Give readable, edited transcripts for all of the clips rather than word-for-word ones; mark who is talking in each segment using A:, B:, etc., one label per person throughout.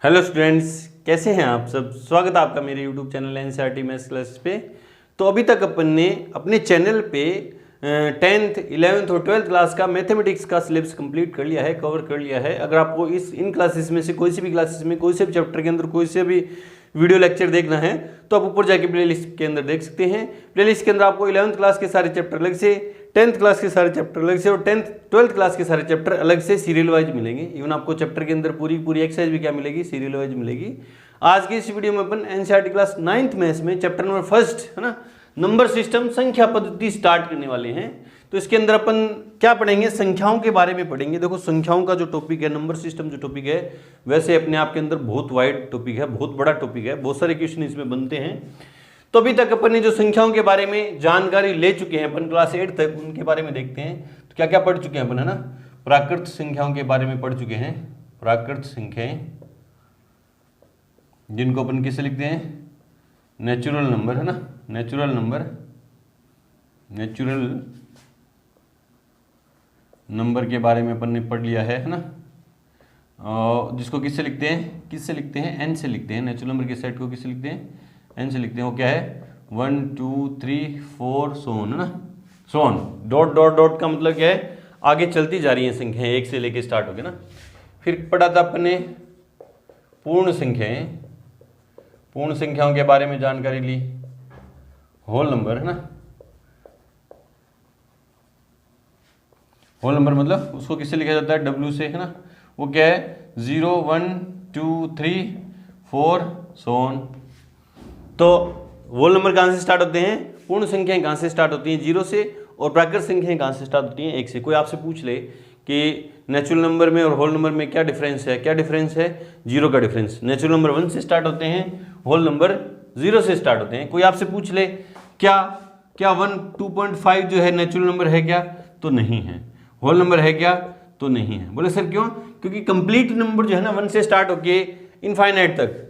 A: Hello students, कैसे हैं आप सब। स्वागत है आपका मेरे YouTube channel NCERT maths class पे। तो अभी तक अपन ने अपने चैनल पे 10th 11th और 12th क्लास का मैथमेटिक्स का सिलेबस कंप्लीट कर लिया है, कवर कर लिया है। अगर आपको इन क्लासेस में से कोई सी भी क्लासेस में कोई से भी चैप्टर के अंदर कोई से भी वीडियो लेक्चर देखना है तो आप ऊपर जाके प्लेलिस्ट के अंदर देख सकते हैं। प्लेलिस्ट के अंदर आपको 11th क्लास के सारे चैप्टर अलग से, 10th क्लास के सारे चैप्टर अलग से और 12th क्लास के सारे चैप्टर अलग से सीरियल वाइज मिलेंगे। इवन आपको चैप्टर के अंदर पूरी एक्सरसाइज भी क्या मिलेगी, सीरियल वाइज मिलेगी। आज की इस वीडियो में अपन एनसीईआरटी क्लास 9th मैथ्स में चैप्टर नंबर फर्स्ट है ना, नंबर सिस्टम संख्या पद्धति स्टार्ट करने वाले हैं। तो इसके अंदर अपन क्या पढ़ेंगे, संख्याओं के बारे में पढ़ेंगे। देखो संख्याओं का जो टॉपिक है, नंबर सिस्टम जो टॉपिक है, वैसे अपने आप के अंदर बहुत वाइड टॉपिक है, बहुत बड़ा टॉपिक है, बहुत सारे क्वेश्चन इसमें बनते हैं। तो अभी तक अपन ने जो संख्याओं के बारे में जानकारी ले चुके हैं अपन क्लास 8 तक, उनके बारे में देखते हैं। तो क्या क्या पढ़ चुके हैं अपन, है ना। प्राकृत संख्याओं के बारे में पढ़ चुके हैं। प्राकृत संख्याएं जिनको अपन किससे लिखते हैं, नेचुरल नंबर, है ना। नेचुरल नंबर के बारे में अपन ने पढ़ लिया है ना। और जिसको किससे लिखते हैं, एन से लिखते हैं। नेचुरल नंबर के सेट को किससे लिखते हैं, एन से लिखते हैं। वो क्या है, 1 2 3 4 सोन, है ना। सोन डॉट डॉट डॉट का मतलब क्या है, आगे चलती जा रही है संख्याएं, एक से लेके स्टार्ट हो गया ना। फिर पढ़ा था अपने पूर्ण संख्याओं के बारे में जानकारी ली। होल नंबर, है ना। होल नंबर मतलब उसको किससे लिखा जाता है, डब्ल्यू से, है ना। वो क्या है, 0 1 2 3 4 सोन। तो होल नंबर कहाँ से स्टार्ट होते हैं, पूर्ण संख्याएं कहाँ से स्टार्ट होती हैं, 0 से, और प्राकृत संख्याएं कहाँ से स्टार्ट होती हैं, 1 से। कोई आपसे पूछ ले कि नेचुरल नंबर में और होल नंबर में क्या डिफरेंस है, 0 का डिफरेंस। नेचुरल नंबर 1 से स्टार्ट होते हैं, होल नंबर 0 से स्टार्ट होते हैं। कोई आपसे पूछ ले क्या 1 2.5 जो है नेचुरल नंबर है क्या, तो नहीं है। होल नंबर है क्या, तो नहीं है। बोले सर क्यों, क्योंकि कंप्लीट नंबर जो है ना 1 से स्टार्ट होके इनफाइनाइट तक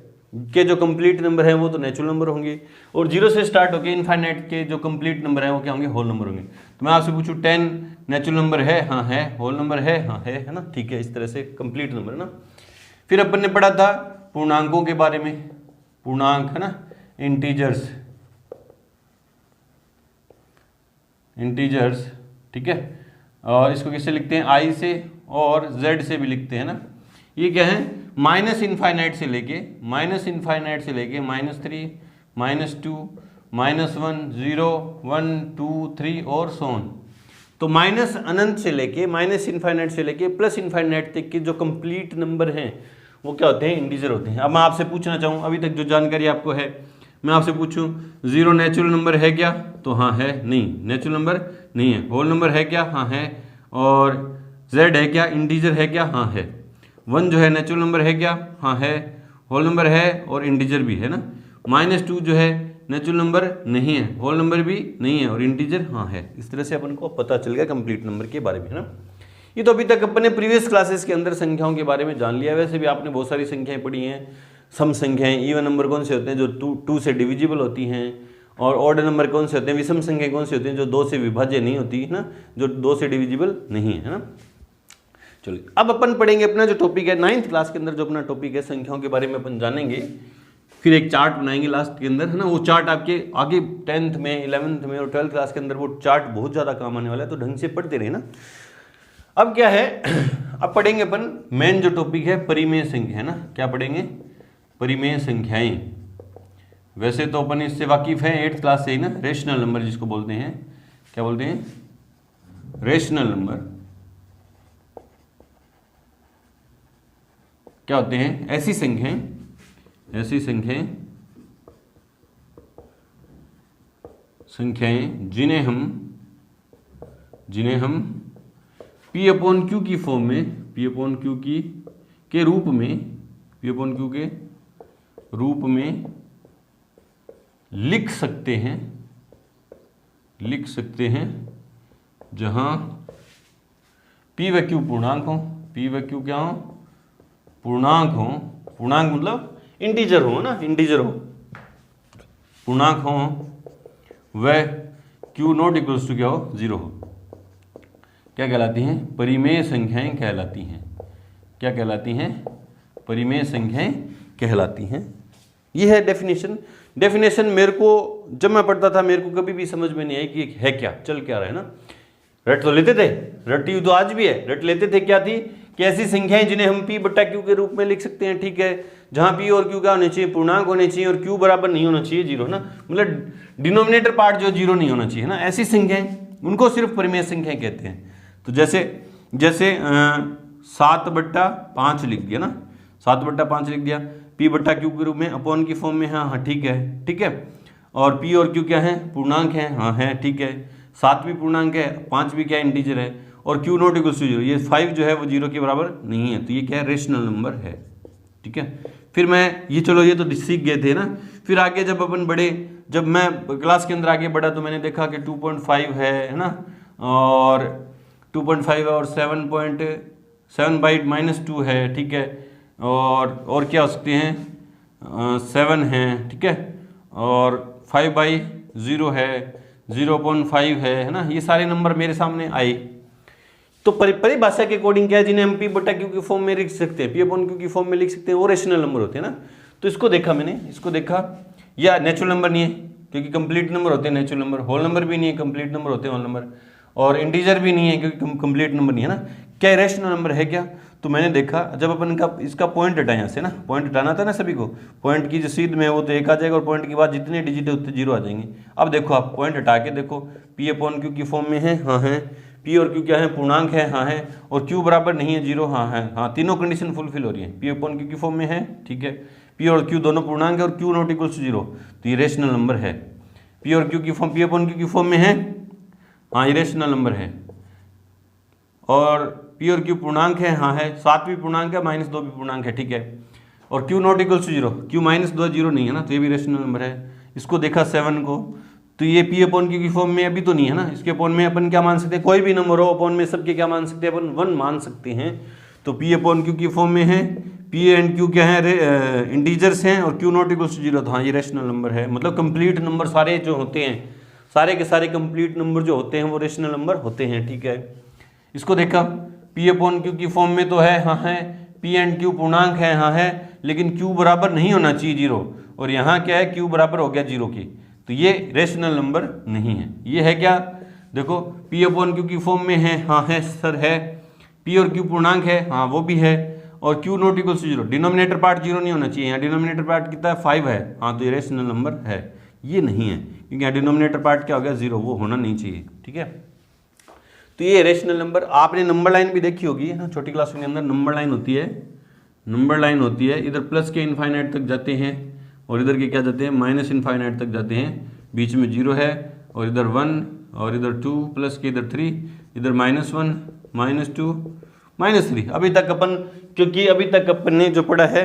A: के जो कंप्लीट नंबर है वो तो नेचुरल नंबर होंगे, और 0 से स्टार्ट होके इनफाइनाइट के जो कंप्लीट नंबर है वो क्या होंगे, होल नंबर होंगे। तो मैं आपसे पूछूं 10 नेचुरल नंबर है, हाँ है। होल नंबर है, हाँ है ना। ठीक है, इस तरह से कंप्लीट नंबर, है ना। फिर अपन ने पढ़ा था पूर्णांकों के बारे में। पूर्णांक, है ना, इंटीजर्स, ठीक है। और इसको किससे लिखते हैं, आई से और जेड से भी लिखते हैं ना। ये क्या है, माइनस इनफाइनाइट से लेके -3 -2 -1 0 1 2 3 और सोन। तो माइनस अनंत से लेके, माइनस इनफाइनाइट से लेके प्लस इनफाइनाइट तक के जो कंप्लीट नंबर हैं वो क्या होते हैं, इंटीजर होते हैं। अब मैं आपसे पूछना चाहूँ, अभी तक जो जानकारी आपको है, मैं आपसे पूछूं 0 नेचुरल नंबर है क्या, तो हाँ है, नहीं नेचुरल नंबर नहीं है। होल नंबर है क्या, हाँ है। और z है क्या, इंटीजर है क्या, हाँ है। 1 जो है नेचुरल नंबर है क्या, हाँ है। होल नंबर है और इंटीजर भी है ना। -2 जो है नेचुरल नंबर नहीं है, होल नंबर भी नहीं है और इंटीजर हाँ है। इस तरह से अपन को पता चल गया कंप्लीट नंबर के बारे में, है ना। ये तो अभी तक अपन ने प्रीवियस क्लासेस के अंदर संख्याओं के बारे में जान लिया। वैसे भी आपने बहुत सारी संख्याएं पढ़ी हैं। सम संख्याएं, इवन नंबर कौन से होते हैं जो 2 से डिविजिबल होती हैं, और ऑड नंबर कौन से होते हैं, विषम संख्याएं कौन सी होती हैं जो 2 से विभाज्य नहीं होती है ना, जो 2 से डिविजिबल नहीं है ना। चलिए अब अपन पढ़ेंगे अपना जो टॉपिक है 9th क्लास के अंदर, जो अपना टॉपिक है संख्याओं के बारे में अपन जानेंगे। फिर एक चार्ट बनाएंगे लास्ट के अंदर, है ना। वो चार्ट आपके आगे 10th में, 11th में और 12th क्लास के अंदर वो चार्ट बहुत ज़्यादा काम आने वाला है, तो ढंग से पढ़ते रहे ना। अब क्या है, अब पढ़ेंगे अपन मेन जो टॉपिक है परिमेय संख्या, है ना। क्या पढ़ेंगे, परिमेय संख्याएं। वैसे तो अपन इससे वाकिफ है 8th क्लास से ही ना। रेशनल नंबर जिसको बोलते हैं, क्या बोलते हैं, रेशनल नंबर। क्या होते हैं, ऐसी संख्याएं जिन्हें हम P/Q की फॉर्म में, P/Q के रूप में लिख सकते हैं जहां P व Q पूर्णांक हो। P व Q क्या हो, पूर्णांक हो। पूर्णांक मतलब इंटीजर हो ना, इंटीजर हो, पूर्णांक हो, वह Q नॉट इक्वल्स टू क्या हो, 0 हो। क्या कहलाती हैं, परिमेय संख्याएं कहलाती हैं। क्या कहलाती हैं, परिमेय संख्याएं कहलाती हैं। ये है डेफिनेशन मेरे को जब मैं पढ़ता था मेरे को कभी भी समझ में नहीं आई कि है क्या, चल क्या रहा है ना। रट तो लेते थे, रटी तो आज भी है, रट लेते थे। क्या थी कि ऐसी संख्याएं जिन्हें हम p बटा q के रूप में लिख सकते हैं, ठीक है, जहां p और q क्या होने चाहिए, पूर्णांक होने चाहिए, और q बराबर नहीं होना चाहिए जीरो, ना, मतलब डिनोमिनेटर पार्ट जो जीरो नहीं होना चाहिए ना। ऐसी संख्याएं उनको सिर्फ परिमेय संख्याएं कहते हैं। तो जैसे 7/5 लिख दिया ना, 7/5 लिख दिया, p बटा q के रूप में, अपॉन की फॉर्म में, हाँ ठीक है। और p और q क्या है, पूर्णांक है, हाँ है, ठीक है। 7 भी पूर्णांक है, 5 भी क्या इंटीजर है, और q नॉट इक्वल टू 0, ये 5 जो है वो 0 के बराबर नहीं है, तो ये क्या है, रेशनल नंबर है, ठीक है। फिर मैं ये, चलो ये तो सीख गए थे ना। फिर आगे जब अपन बढ़े, जब मैं क्लास के अंदर आगे बढ़ा तो मैंने देखा कि 2.5 है ना, और 2.5 है, और 7/-2 है, ठीक है, और क्या हो सकते हैं, 7 है, ठीक है, और 5/0 है, 0.5 है ना। ये सारे नंबर मेरे सामने आए। तो परिभाषा के अकॉर्डिंग क्या है, जिन्हें हम p बटा q की फॉर्म में लिख सकते हैं, p अपॉन q की फॉर्म में लिख सकते हैं, वो रेशनल नंबर होते हैं ना। तो इसको देखा मैंने, इसको देखा, या नेचुरल नंबर नहीं है क्योंकि कंप्लीट नंबर होते हैं नेचुरल नंबर, होल नंबर भी नहीं है, कंप्लीट नंबर होते हैं होल नंबर, और इंटीजर भी नहीं है क्योंकि कंप्लीट नंबर नहीं है ना। क्या रेशनल नंबर है क्या? तो मैंने देखा जब अपन का इसका पॉइंट हटाया यहाँ से ना, पॉइंट हटाना था ना सभी को, पॉइंट की जो सीध में वो तो 1 आ जाएगा, और पॉइंट के बाद जितने डिजिट है उतने 0 आ जाएंगे। अब देखो आप पॉइंट हटा के देखो, p अपॉन q की फॉर्म में है, हाँ है, p और q क्या है, पूर्णांक है, हाँ है, और q बराबर नहीं है 0, हाँ है, हाँ, तीनों कंडीशन फुलफिल हो रही है। p अपॉन q की फॉर्म में है, ठीक है, p और q दोनों पूर्णांक है, और q नॉट इक्वल टू 0, तो ये रेशनल नंबर है। p और q की फॉर्म, p अपॉन q की फॉर्म में है, हाँ, ये रेशनल नंबर है। और p और q पूर्णांक है, हाँ है, 7 भी पूर्णांक है, -2 भी पूर्णांक है, ठीक है, और q not equal to 0, q -2 0 नहीं है ना, तो ये भी रेशनल नंबर है। इसको देखा 7 को, तो ये p अपॉन q की फॉर्म में अभी तो नहीं है ना, इसके अपॉन में अपन क्या मान सकते हैं, कोई भी नंबर हो अपॉन में सबके क्या मान सकते हैं, अपन 1 मान सकते हैं। तो p अपॉन q की फॉर्म में है, p एंड q क्या है, इंटीजर्स हैं, और q नॉट इक्वल टू 0, तो हाँ ये रेशनल नंबर है। मतलब कंप्लीट नंबर सारे जो होते हैं, सारे के सारे कंप्लीट नंबर जो होते हैं वो रेशनल नंबर होते हैं, ठीक है। इसको देखा, p अपॉन q की फॉर्म में तो है, हाँ है, p एंड q पूर्णांक है, हाँ है, लेकिन q बराबर नहीं होना चाहिए 0, और यहाँ क्या है, q बराबर हो गया 0 की, तो ये रेशनल नंबर नहीं है। ये है क्या, देखो p अपॉन q की फॉर्म में है, हाँ है सर है, p और q पूर्णांक है, हाँ वो भी है, और q not equal to 0, denominator part 0 नहीं होना चाहिए, यहाँ डिनोमिनेटर पार्ट कितना है, 5 है, हाँ, तो ये रेशनल नंबर है। ये नहीं है क्योंकि यहाँ डिनोमिनेटर पार्ट क्या हो गया, 0, वो होना नहीं चाहिए, ठीक है। तो ये रेशनल नंबर, आपने नंबर लाइन भी देखी होगी ना, छोटी क्लास के अंदर नंबर लाइन होती है, नंबर लाइन होती है, इधर प्लस के इनफाइनाइट तक जाते हैं, और इधर के क्या जाते हैं, माइनस इनफाइनाइट तक जाते हैं, बीच में 0 है, और इधर 1, और इधर 2, प्लस के इधर 3, इधर -1, -2, -3। अभी तक अपन, क्योंकि अभी तक अपन ने जो पढ़ा है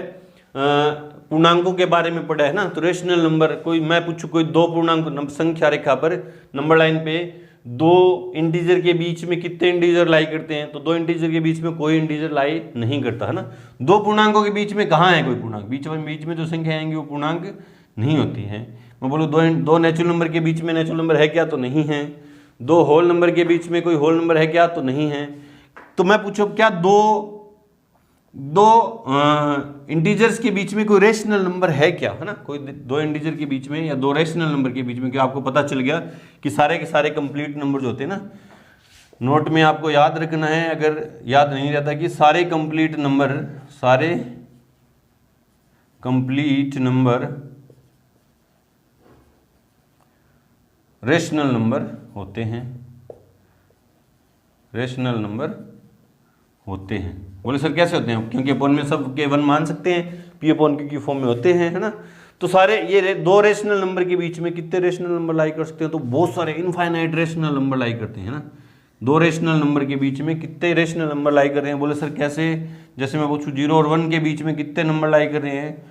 A: पूर्णांकों के बारे में पढ़ा है ना, तो रेशनल नंबर, कोई मैं पूछूं कोई दो पूर्णांक संख्या रेखा पर नंबर लाइन पे दो इंटीजर के बीच में कितने इंटीजर लाई करते हैं, तो दो इंटीजर के बीच में कोई इंटीजर लाई नहीं करता है ना। दो पूर्णांकों के बीच में कहाँ है कोई पूर्णांक, बीच में जो संख्या आएंगी वो पूर्णांक नहीं होती है। मैं बोलूँ दो नेचुरल नंबर के बीच में नेचुरल नंबर है क्या, तो नहीं है। दो होल नंबर के बीच में कोई होल नंबर है क्या, तो नहीं है। तो मैं पूछो क्या दो इंटीजर्स के बीच में कोई रेशनल नंबर है क्या, है ना, कोई दो इंटीजर के बीच में या दो रेशनल नंबर के बीच में, क्या आपको पता चल गया कि सारे के सारे कंप्लीट नंबर जो होते हैं ना, नोट में आपको याद रखना है, अगर याद नहीं रहता कि सारे कंप्लीट नंबर रेशनल नंबर होते हैं, रेशनल नंबर होते हैं। बोले सर कैसे होते हैं, क्योंकि अपॉन में सब के 1 मान सकते हैं, पी अपॉन क्यू की फॉर्म में होते हैं, है ना। तो सारे ये दो रेशनल नंबर के बीच में कितने रेशनल नंबर लाई कर सकते हैं, तो बहुत सारे इनफाइनाइट रेशनल नंबर लाई करते हैं ना। दो रेशनल नंबर के बीच में कितने रेशनल नंबर लाई कर रहे हैं, बोले सर कैसे, जैसे मैं पूछूं 0 और 1 के बीच में कितने नंबर लाई कर रहे हैं,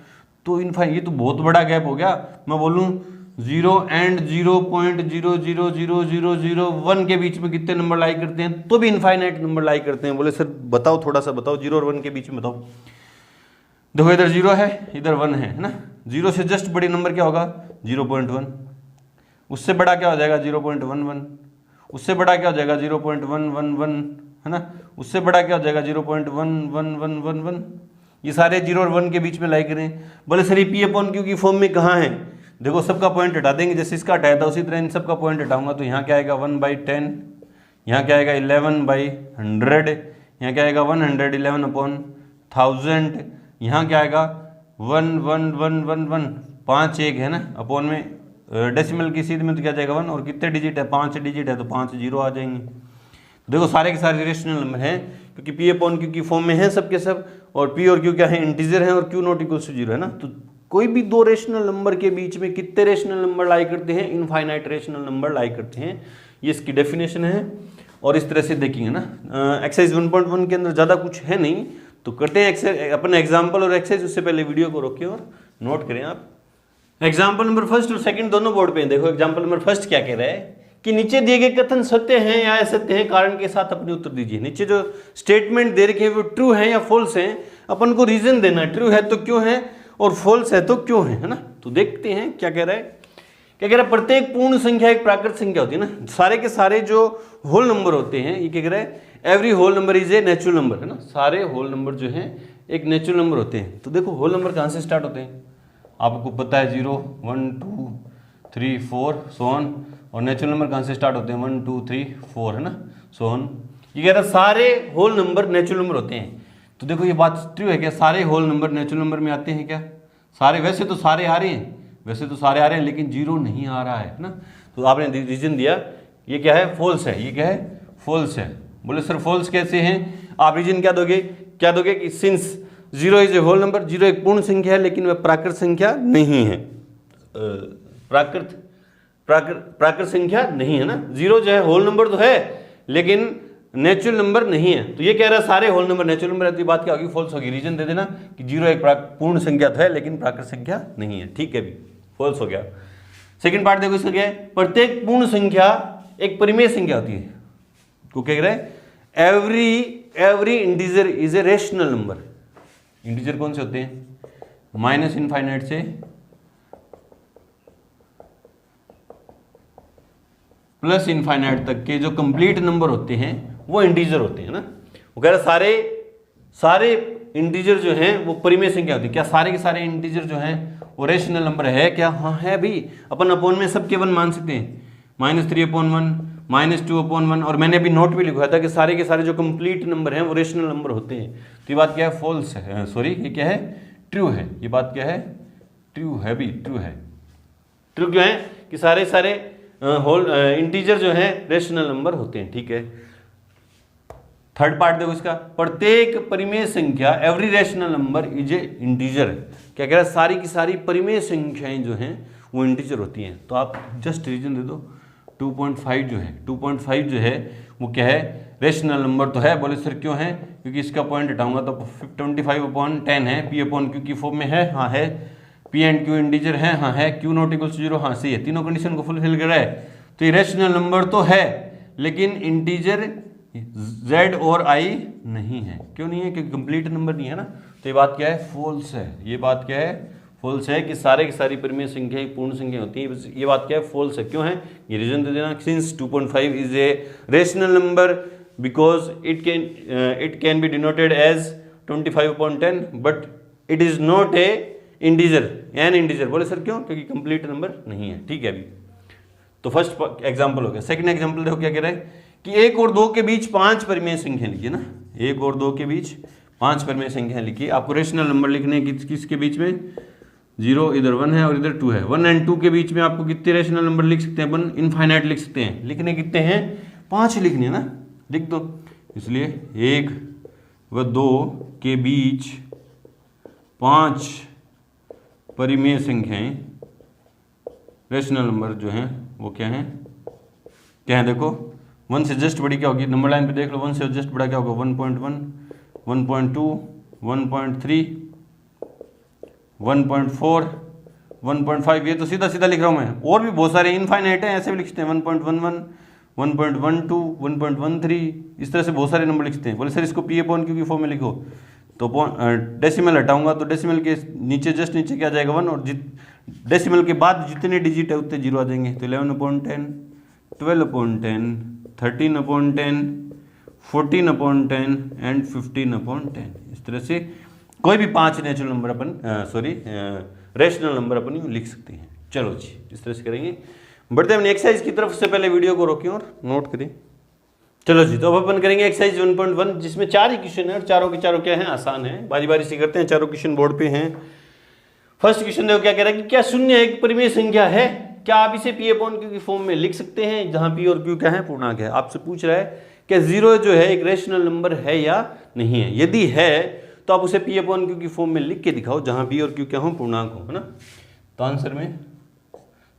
A: तो ये तो बहुत बड़ा गैप हो गया। मैं बोलूँ 0 एंड 0.0000001 के बीच में कितने नंबर लाई करते हैं, तो भी इनफाइनाइट नंबर लाई करते हैं। बोले सर बताओ, थोड़ा सा बताओ, 0 और 1 के बीच में बताओ। देखो इधर 0 है, इधर 1 है ना। 0 से जस्ट बड़ी नंबर क्या होगा, 0.1, उससे बड़ा क्या हो जाएगा 0.11, उससे बड़ा क्या हो जाएगा 0.111, है ना, उससे बड़ा क्या हो जाएगा 0.1111, ये सारे 0 और 1 के बीच में लाई करें। बोले सर ये पी अपॉन क्यू की फॉर्म में कहाँ है? देखो सबका पॉइंट हटा देंगे, जैसे इसका हटाया था उसी तरह इन सबका पॉइंट हटाऊंगा तो यहाँ क्या आएगा 1/10, यहाँ क्या आएगा 11/100, यहाँ क्या आएगा 111 अपॉन 1000, यहाँ क्या आएगा 11111, 5 एक है ना अपॉन में डेसिमल की सीध में तो क्या जाएगा 1, और कितने डिजिट है 5 डिजिट है तो 5 जीरो आ जाएंगे। देखो सारे के सारे रेशनल नंबर हैं क्योंकि पी अपॉन क्यू की फॉर्म में है सब के सब, और पी और क्यू क्या है इंटीजर है, और क्यू नॉट इक्वल्स टू 0 है ना। तो कोई भी दो रेशनल नंबर के बीच में कितने रेशनल नंबर लाई करते हैं? इनफाइनाइट रेशनल नंबर लाई करते हैं। ये इसकी डेफिनेशन है और इस तरह से देखेंगे ना। एक्सरसाइज 1.1 के अंदर ज़्यादा कुछ है नहीं, तो करते हैं अपने एग्जाम्पल और एक्सरसाइज। उससे पहले वीडियो को रोकें और नोट करें आप। एग्जाम्पल नंबर फर्स्ट और सेकंड दोनों बोर्ड पे हैं। देखो एग्जाम्पल नंबर फर्स्ट क्या कह रहा है कि नीचे दिए गए कथन सत्य हैं या असत्य हैं, कारण के साथ अपने उत्तर दीजिए। नीचे जो स्टेटमेंट दे रखे हैं वो ट्रू है या फॉल्स है, अपन को रीजन देना है। ट्रू है तो क्यों है और फॉल्स है तो क्यों है ना। तो देखते हैं क्या कह रहा है। क्या कह रहा है, प्रत्येक पूर्ण संख्या एक प्राकृत संख्या होती है ना। सारे के सारे जो होल नंबर होते हैं, ये क्या कह रहा है, every whole number is a natural number है ना। सारे होल नंबर जो हैं एक नेचुरल नंबर होते हैं। तो देखो होल नंबर कहाँ से स्टार्ट होते हैं, आपको पता है 0 1 2 3 4 सो ऑन, और नेचुरल नंबर कहाँ से स्टार्ट होते हैं 1 2 3 4 है ना, सो ऑन। ये कह रहा है सारे होल नंबर नेचुरल नंबर होते हैं। तो देखो ये बात ट्रू है क्या, सारे होल नंबर नेचुरल नंबर में आते हैं क्या? सारे, वैसे तो सारे आ रहे हैं, वैसे तो सारे आ रहे हैं, लेकिन 0 नहीं आ रहा है ना। तो आपने रीजन दिया, ये क्या है फॉल्स है, ये क्या है फॉल्स है। बोले सर फॉल्स कैसे हैं? आप रीजन क्या दोगे कि since 0 is a whole number, 0 एक पूर्ण संख्या है लेकिन वह प्राकृत संख्या नहीं है। प्राकृत संख्या नहीं है ना। 0 जो है होल नंबर तो है लेकिन नेचुरल नंबर नहीं है। तो ये कह रहा है सारे होल नंबर नेचुरल नंबर है, तो ये बात क्या होगी फॉल्स होगी। रीजन दे देना कि 0 एक पूर्ण संख्या तो है लेकिन प्राकृत संख्या नहीं है। ठीक है भी, फॉल्स हो गया। सेकंड पार्ट देखो इसका क्या है, प्रत्येक पूर्ण संख्या एक परिमेय संख्या होती है। तो क्या कह रहा है, every integer is a rational number. Integer कौन से होते हैं? माइनस इनफाइनाइट से प्लस इनफाइनाइट तक के जो कंप्लीट नंबर होते हैं वो इंटीजर होते हैं ना। वो कह रहा है सारे इंटीजर जो हैं वो परिमेय संख्या होती है। क्या सारे के सारे इंटीजर जो हैं वो रेशनल नंबर है क्या? हाँ है भी। अपन अपॉन में सबके 1 मान सकते हैं, -3/1 -2/1, और मैंने अभी नोट भी लिखवाया था कि सारे के सारे जो कंप्लीट नंबर हैं वो रेशनल नंबर होते हैं। तो ये बात क्या है फॉल्स है, सॉरी ये क्या है ट्रू है। ये बात क्या है ट्रू है भी, ट्रू है। ट्रू क्यों है कि सारे होल इंटीजर जो हैं रेशनल नंबर होते हैं। ठीक है। थर्ड पार्ट देखो इसका, प्रत्येक परिमेय संख्या every rational number is a integer. क्या कह रहा है, सारी की सारी परिमेय संख्याएं जो हैं वो इंटीजर होती हैं। तो आप जस्ट रीजन दे दो 2.5 जो है 2.5 जो है वो क्या है रेशनल नंबर तो है। बोले सर क्यों है, क्योंकि इसका पॉइंट हटाऊंगा तो 25/10 है। पी अपॉन क्यू की फॉर्म में है, हाँ है। पी एंड क्यू इंटीजर है, हाँ है। क्यू नॉट इक्वल्स टू 0, हाँ सही है। तीनों कंडीशन को फुलफिल कर रहा है। तो ये रेशनल नंबर तो है लेकिन इंटीजर z और i नहीं है। क्यों नहीं है, क्योंकि कंप्लीट नंबर नहीं है ना। तो ये बात क्या है फॉल्स है। ये बात क्या है फॉल्स है कि सारे की सारी परिमेय संख्या पूर्ण संख्या होती है। ये बात क्या है फॉल्स है। क्यों है, ये रीजन दे देना। Since 2.5 is a rational number because it can be denoted as 25/10 but it is not a integer, an integer. बोले सर क्यों, क्योंकि कंप्लीट नंबर नहीं है। ठीक है अभी तो फर्स्ट एग्जांपल हो गया। सेकंड एग्जांपल देखो क्या कह रहा है कि 1 और 2 के बीच 5 परिमेय संख्या लिखिए ना। 1 और 2 के बीच 5 परिमेय संख्या लिखिए। आपको रेशनल नंबर लिखने किसके बीच में, 0 इधर 1 है और इधर 2 है। 1 और 2 के बीच में आपको कितने रेशनल नंबर लिख सकते हैं अपन, इनफाइनाइट लिख सकते हैं। लिखने कितने हैं, 5 लिखने ना, लिख दो। इसलिए 1 व 2 के बीच 5 परिमेय संख्याएं रेशनल नंबर जो हैं वो क्या है देखो 1 से जस्ट बड़ी क्या होगी, नंबर लाइन पे देख लो। 1 से जस्ट बड़ा क्या होगा, 1.1 1.2 1.3 1.4 1.5। ये तो सीधा सीधा लिख रहा हूँ मैं, और भी बहुत सारे इनफाइनाइट हैं, ऐसे भी लिखते हैं 1.11 1.12 1.13, इस तरह से बहुत सारे नंबर लिखते हैं। बोले सर इसको पी अपॉन क्यू की फॉर्म में लिखो, तो डेसिमल हटाऊंगा तो डेसिमल के नीचे जस्ट नीचे क्या जाएगा 1, और डेसिमल के बाद जितने डिजिट है उतने 0 आ जाएंगे। तो 11/10 12/10 13/10 14/10 एंड 15/10। इस तरह से कोई भी 5 नेचुरल नंबर अपन रेशनल नंबर अपन यूँ लिख सकते हैं। चलो जी, इस तरह से करेंगे। बढ़ते हैं एक्सरसाइज की तरफ। से पहले वीडियो को रोकें और नोट करें। चलो जी, तो अब अपन करेंगे एक्सरसाइज 1.1, जिसमें 4 ही क्वेश्चन है और चारों के चारों क्या हैं, आसान है। बारी बारी से करते हैं। चारों क्वेश्चन बोर्ड पे हैं। फर्स्ट क्वेश्चन देखो क्या कह रहा है कि क्या शून्य एक परिमेय संख्या है? क्या आप इसे P अपॉन Q की फॉर्म में लिख सकते हैं, जहां P और Q क्या है, पूर्णांक है। आपसे पूछ रहा है कि 0 जो है एक रेशनल नंबर है या नहीं है। यदि है तो आप उसे P अपॉन Q की फॉर्म में लिख के दिखाओ, जहां P और Q क्या हो, पूर्णांक हो, है ना। तो आंसर में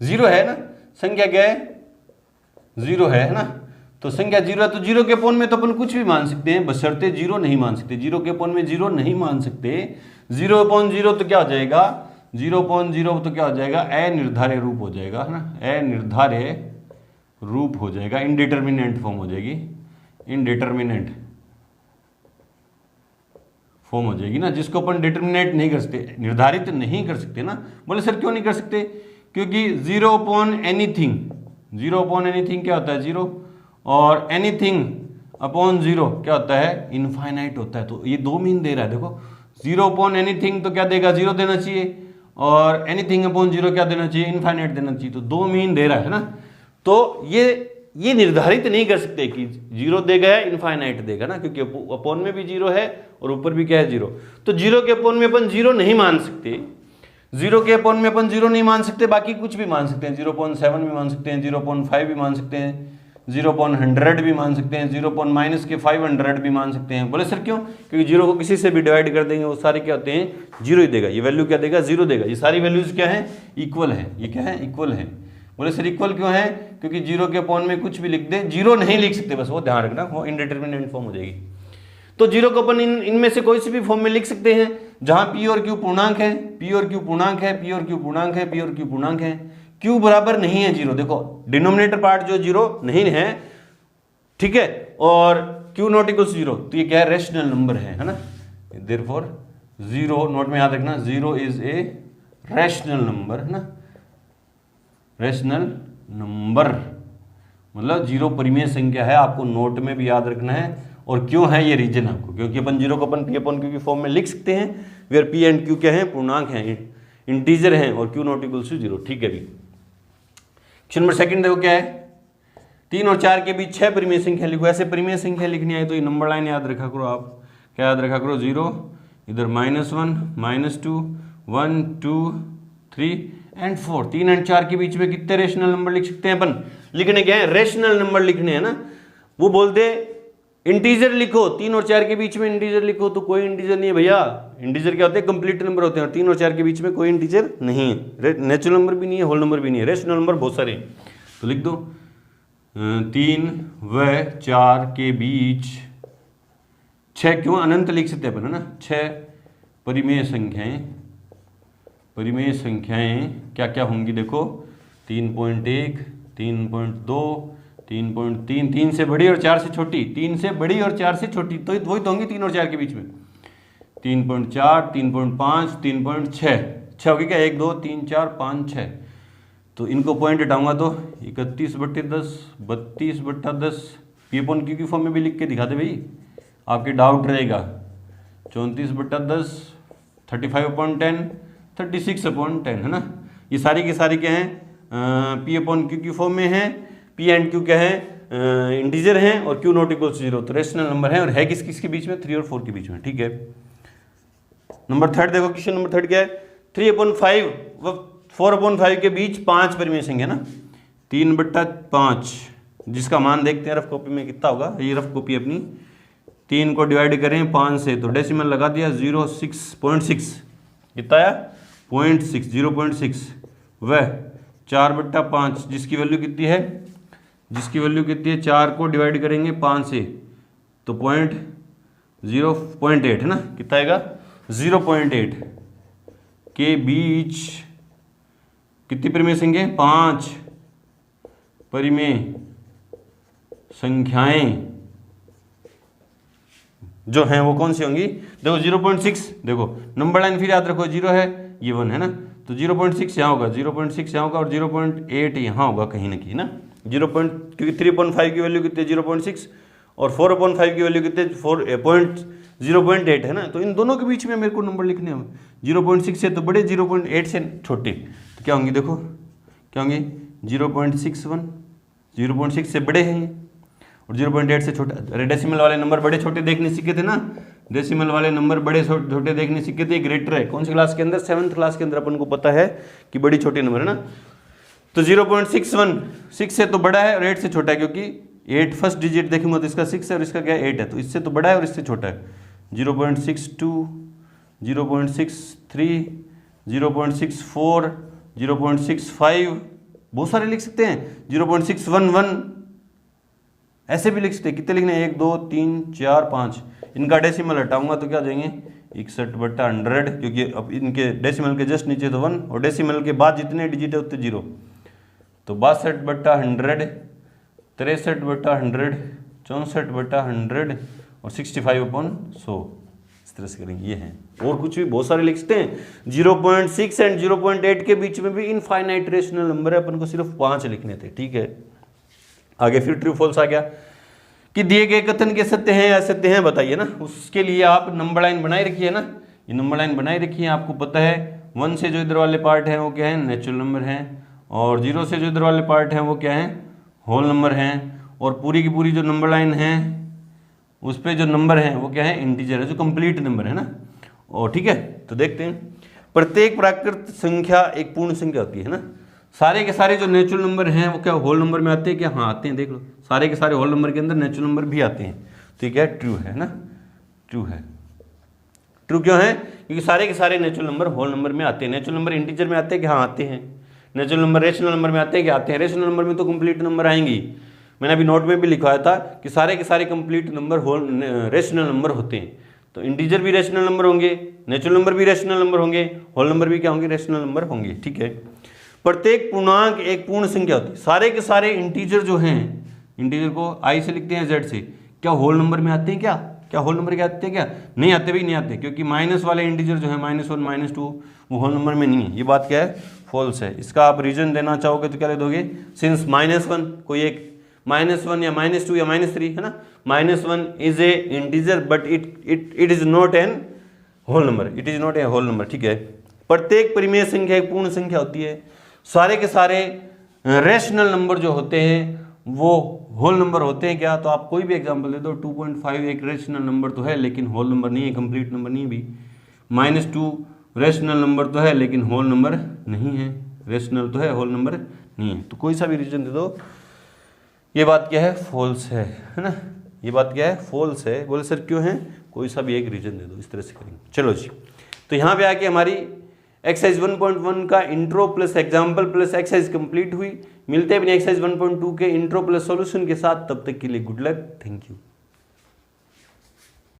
A: 0 है ना, संख्या क्या है, 0 है ना। तो संख्या 0 है तो 0 के अपॉन में तो अपन कुछ भी मान सकते हैं, बशर्ते 0 नहीं मान सकते। 0 के अपॉन में 0 नहीं मान सकते। 0 अपॉन 0 तो क्या हो जाएगा, 0 अपॉन 0 तो क्या हो जाएगा, अनिर्धार्य रूप हो जाएगा, है ना। अनिर्धार्य रूप हो जाएगा, इनडिटर्मिनेंट फॉर्म हो जाएगी, इनडिटर्मिनेंट फॉर्म हो जाएगी ना, जिसको अपन डिटर्मिनेट नहीं कर सकते, निर्धारित नहीं कर सकते ना। बोले सर क्यों नहीं कर सकते? क्योंकि 0 अपॉन एनीथिंग, 0 अपॉन एनीथिंग क्या होता है, 0, और एनीथिंग अपॉन 0 क्या होता है, इनफाइनाइट होता है। तो ये 2 मीन दे रहा है। देखो 0 अपॉन एनीथिंग तो क्या देगा, 0 देना चाहिए, और एनीथिंग अपॉन 0 क्या देना चाहिए, इनफाइनाइट देना चाहिए। तो 2 मीन दे रहा है ना। तो ये निर्धारित नहीं कर सकते कि 0 देगा या इनफाइनाइट देगा ना, क्योंकि अपॉन में भी 0 है और ऊपर भी क्या है, 0। तो 0 के अपॉन में अपन 0 नहीं मान सकते। 0 के अपॉन में अपन 0 नहीं मान सकते, बाकी कुछ भी मान सकते हैं। 0.7 भी मान सकते हैं, 0.5 भी मान सकते हैं, 0.100 भी मान सकते हैं, 0.-500 भी मान सकते हैं। बोले सर क्यों? क्योंकि 0 को किसी से भी डिवाइड कर देंगे वो सारे क्या होते हैं, 0 ही देगा। ये वैल्यू क्या देगा, 0 देगा। ये सारी वैल्यूज क्या है, इक्वल है। ये क्या है, इक्वल है। बोले सर इक्वल क्यों है? क्योंकि 0 के अपॉन में कुछ भी लिख दे, 0 नहीं लिख सकते, बस वो ध्यान रखना, वो इनडिटर्मिनेंट फॉर्म हो जाएगी। तो 0 को अपन इनमें से कोई सी भी फॉर्म में लिख सकते हैं, जहां P और Q पूर्णांक है, P और Q पूर्णांक है, P और Q पूर्णांक है, P और Q पूर्णांक है। Q बराबर नहीं है 0। देखो डिनोमिनेटर पार्ट जो 0 नहीं है, ठीक है, और Q नॉट इक्वल 0, तो ये क्या है, रेशनल नंबर है ना। देयरफॉर 0, नोट में याद रखना, 0 इज ए रेशनल नंबर, है ना। रेशनल नंबर मतलब 0 परिमेय संख्या है, आपको नोट में भी याद रखना है। और क्यों है ये रीजन आपको, क्योंकि अपन 0 को अपन P अपॉन Q की फॉर्म में लिख सकते हैं, वेयर P एंड Q क्या है, पूर्णांक हैं, इंटीजर हैं, और Q नॉट इक्वल टू 0। ठीक है। भी क्वेश्चन नंबर सेकंड देखो क्या है, 3 और 4 के बीच 6 परिमेय संख्या लिखो। ऐसे परिमेय संख्या लिखनी है तो ये नंबर लाइन याद रखा करो। आप क्या याद रखा करो, 0, इधर -1, -2, 1, 2, 3 एंड 4। 3 एंड 4 के बीच में कितने रेशनल नंबर लिख सकते हैं अपन? लिखने क्या है, रेशनल नंबर लिखने हैं ना। वो बोलते इंटीजर लिखो, 3 और 4 के बीच में इंटीजर लिखो, तो कोई इंटीजर नहीं है भैया। इंटीजर क्या होते हैं, कंप्लीट नंबर होते हैं, और 3 और 4 के बीच में कोई इंटीजर नहीं है, नेचुरल नंबर भी नहीं है, होल नंबर भी नहीं है, रेशनल नंबर बहुत सारे। तो लिख दो 3 व 4 के बीच 6, क्यों अनंत लिख सकते हैं अपन, है ना। 6 परिमेय संख्याएं, परिमेय संख्याएं क्या क्या होंगी देखो, 3.1, 3.2, 3.3, 3 से बड़ी और 4 से छोटी, 3 से बड़ी और 4 से छोटी, तो वही तो होंगी 3 और 4 के बीच में। 3.4, 3.5, 3.6, 6 होगी क्या, 1, 2, 3, 4, 5, 6। तो इनको पॉइंट हटाऊंगा तो 31/10, 32/10, P अपॉन Q की फॉर्म में भी लिख के दिखा दे भाई, आपके डाउट रहेगा। 34/10, 35/10, 36/10, है ना। ये सारी की सारी क्या हैं, P अपॉन Q की फॉर्म में है। P एंड Q क्या है, इंटीजर हैं, और Q नॉट इक्वल 0, तो रेशनल नंबर है, और है किस किस के बीच में, 3 और 4 के बीच में। ठीक है। नंबर थर्ड देखो, क्वेश्चन नंबर थर्ड क्या है, 3/5 व 4/5 के बीच 5 परिमेय संख्या ना, 3/5, जिसका मान देखते हैं रफ कॉपी में कितना होगा। ये रफ कॉपी अपनी, 3 को डिवाइड करें 5 से, तो डेसिमल लगा दिया, 0.6, कितना आया, 0.6, 0.6, वह 4/5, जिसकी वैल्यू कितनी है, जिसकी वैल्यू कितनी है, 4 को डिवाइड करेंगे 5 से, तो 0.8, है ना। कितना आएगा, 0.8 के बीच कितनी परिमेय संख्या, 5 परिमेय संख्याएं जो हैं वो कौन सी होंगी, देखो 0.6, देखो नंबर लाइन फिर याद रखो, 0 है, ये 1 है ना, तो 0.6 यहाँ होगा, 0.6 यहाँ होगा, और 0.8 यहाँ होगा कहीं ना कहीं ना। क्योंकि 3/5 की वैल्यू कितनी है, 0.6, और 4/5 की वैल्यू कितनी है, 0.8 है ना, तो इन दोनों के बीच में मेरे को नंबर लिखने हैं। 0.6 से तो बड़े, 0.8 से छोटे, तो क्या होंगे देखो, क्या होंगे 0.61, 0.6 से बड़े हैं और 0.8 से छोटा। अरे डेसिमल वाले नंबर बड़े छोटे देखने सीखे थे ना, डेसिमल वाले नंबर बड़े छोटे देखने सीखे थे। ग्रेटर है कौन सी क्लास के अंदर, 7th क्लास के अंदर अपन को पता है कि बड़ी छोटी नंबर है ना। तो 0.61 6 से तो बड़ा है और 8 से छोटा है, क्योंकि 8 फर्स्ट डिजिट देखेंगे तो इसका 6 है और इसका क्या 8 है, तो इससे तो बड़ा है और इससे छोटा है। 0.62, 0.63, 0.64, 0.65, बहुत सारे लिख सकते हैं। 0.611 ऐसे भी लिख सकते हैं। कितने लिखने, 1 2 3 4 5, इनका डेसिमल हटाऊंगा तो क्या जाएंगे 61/100, क्योंकि अब इनके डेसिमल के जस्ट नीचे तो 1 और डेसिमल के बाद जितने डिजिट है उतने 0, तो 62/100, 63/100, 64/100 और 65/100, इस तरह से करेंगे। ये हैं, और कुछ भी बहुत सारे लिख सकते हैं। 0.6 एंड 0.8 के बीच में भी इनफाइनाइट रेशनल नंबर है, अपन को सिर्फ 5 लिखने थे, ठीक है। आगे फिर ट्रू फॉल्स आ गया कि दिए गए कथन के सत्य हैं या असत्य हैं बताइए ना। उसके लिए आप नंबर लाइन बनाए रखिए ना, ये नंबर लाइन बनाए रखिए। आपको पता है 1 से जो इधर वाले पार्ट हैं वो क्या है, नेचुरल नंबर हैं, और 0 से जो इधर वाले पार्ट हैं वो क्या है, होल नंबर हैं, और पूरी की पूरी जो नंबर लाइन है उस पर जो नंबर है वो क्या है, इंटीजर है, जो कंप्लीट नंबर है ना। और ठीक है, तो देखते हैं, प्रत्येक प्राकृत संख्या एक पूर्ण संख्या होती है ना। सारे के सारे जो नेचुरल नंबर हैं वो क्या होल नंबर में आते हैं क्या, हाँ आते हैं, देख लो सारे के सारे होल नंबर के अंदर नेचुरल नंबर भी आते हैं, तो क्या ट्रू है ना, ट्रू है। ट्रू क्यों है, क्योंकि सारे के सारे नेचुरल नंबर होल नंबर में आते हैं। नेचुरल नंबर इंटीजर में आते हैं कि हाँ आते हैं, नेचुरल नंबर रेशनल नंबर में आते हैं कि आते हैं, रेशनल नंबर में तो कंप्लीट नंबर आएंगी। मैंने अभी नोट में भी लिखवाया था कि सारे के सारे complete number whole rational number होते हैं, तो इंटीजर भी रेशनल नंबर होंगे, नेचुरल नंबर भी रेशनल नंबर होंगे, होल नंबर भी क्या होंगे, रेशनल नंबर होंगे, ठीक है। प्रत्येक पूर्णांक एक पूर्ण संख्या होती है। सारे के सारे इंटीजर जो हैं, इंटीजर को आई से लिखते हैं जेड से, क्या होल नंबर में आते हैं क्या, क्या होल नंबर के आते हैं क्या, नहीं आते भी नहीं आते, क्योंकि माइनस वाले इंटीजर जो है -1 -2 वो होल नंबर में नहीं है। ये बात क्या है, फॉल्स है। इसका आप रीजन देना चाहोगे तो क्या ले दोगे, सिंस -1 कोई एक -1 या -2 या -3 है ना, -1 is a integer but it is not an whole number, it is not a whole number, ठीक है। प्रत्येक परिमेय संख्या एक पूर्ण संख्या होती है। सारे के सारे रेशनल नंबर जो होते हैं वो होल नंबर होते हैं क्या, तो आप कोई भी एग्जांपल दे दो। 2.5 एक रेशनल नंबर तो है लेकिन होल नंबर नहीं है, कंप्लीट नंबर नहीं है भी। -2 रेशनल नंबर तो है लेकिन होल नंबर नहीं है, रेशनल तो है होल नंबर नहीं है। तो कोई सा भी रीजन दे दो, ये बात क्या है, फॉल्स है ना, ये बात क्या है, फॉल्स है। बोले सर क्यों है, कोई सा भी एक रीजन दे दो, इस तरह से करेंगे। चलो जी, तो यहाँ पे आके हमारी एक्सरसाइज 1.1 का intro plus example plus exercise complete हुई। मिलते हैं अपनी एक्सरसाइज 1.2 के इंट्रो प्लस सॉल्यूशन के साथ, तब तक के लिए गुड लक, थैंक यू।